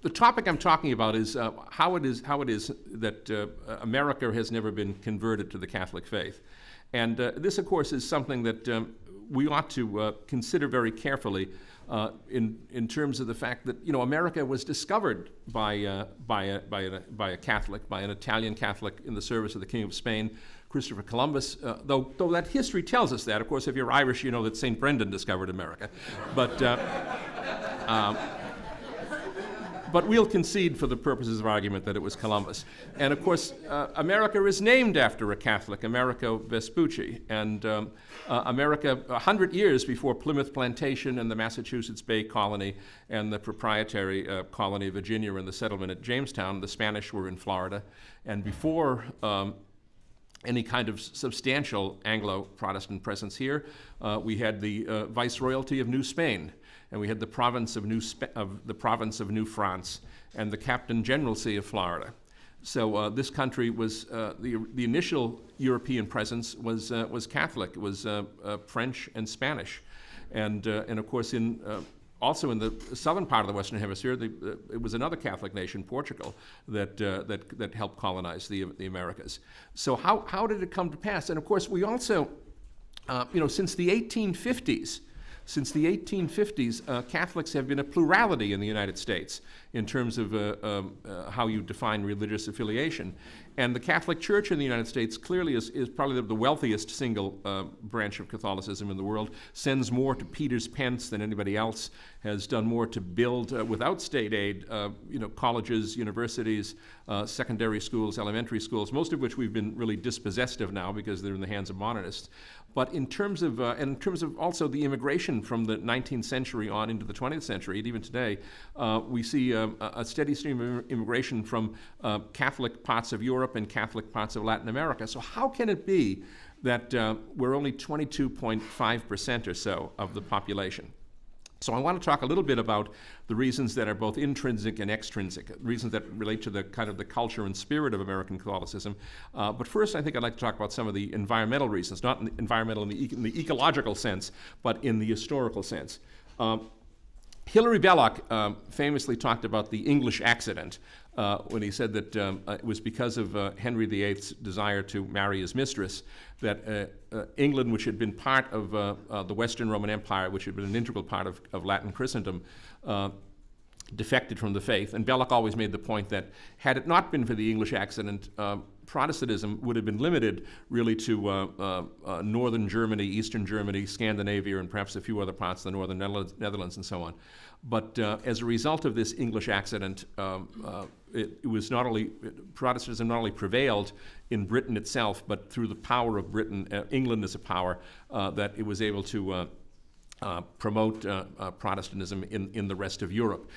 the topic I'm talking about is how it is that America has never been converted to the Catholic faith. And this, of course, is something that we ought to consider very carefully in terms of the fact that, America was discovered by a Catholic, by an Italian Catholic in the service of the King of Spain, Christopher Columbus, though that history tells us that. Of course, if you're Irish, you know that St. Brendan discovered America. But we'll concede for the purposes of argument that it was Columbus. And of course, America is named after a Catholic, Amerigo Vespucci. And America, 100 years before Plymouth Plantation and the Massachusetts Bay Colony and the proprietary colony of Virginia and the settlement at Jamestown, the Spanish were in Florida. And before any kind of substantial Anglo-Protestant presence here, we had the Viceroyalty of New Spain. And we had the province of New France and the Captain Generalcy of Florida. So this country was the initial European presence was Catholic. It was French and Spanish, and of course also in the southern part of the Western Hemisphere, it was another Catholic nation, Portugal, that helped colonize the Americas. So how did it come to pass? And of course, we also, since the 1850s. Since the 1850s, Catholics have been a plurality in the United States in terms of how you define religious affiliation. And the Catholic Church in the United States clearly is probably the wealthiest single branch of Catholicism in the world, sends more to Peter's Pence than anybody else, has done more to build, without state aid, colleges, universities, secondary schools, elementary schools, most of which we've been really dispossessed of now because they're in the hands of monarchists. But in terms of also the immigration from the 19th century on into the 20th century, and even today, we see a steady stream of immigration from Catholic parts of Europe and Catholic parts of Latin America. So how can it be that we're only 22.5% or so of the population? So I want to talk a little bit about the reasons that are both intrinsic and extrinsic, reasons that relate to the kind of the culture and spirit of American Catholicism. But first, I think I'd like to talk about some of the environmental reasons, not environmental in the ecological sense, but in the historical sense. Hilary Belloc famously talked about the English accident when he said that it was because of Henry VIII's desire to marry his mistress that England, which had been part of the Western Roman Empire, which had been an integral part of Latin Christendom, defected from the faith. And Belloc always made the point that had it not been for the English accident, Protestantism would have been limited really to northern Germany, eastern Germany, Scandinavia, and perhaps a few other parts of the northern Netherlands and so on. But as a result of this English accident, it was Protestantism not only prevailed in Britain itself, but through the power of Britain, England as a power, that it was able to promote Protestantism in the rest of Europe.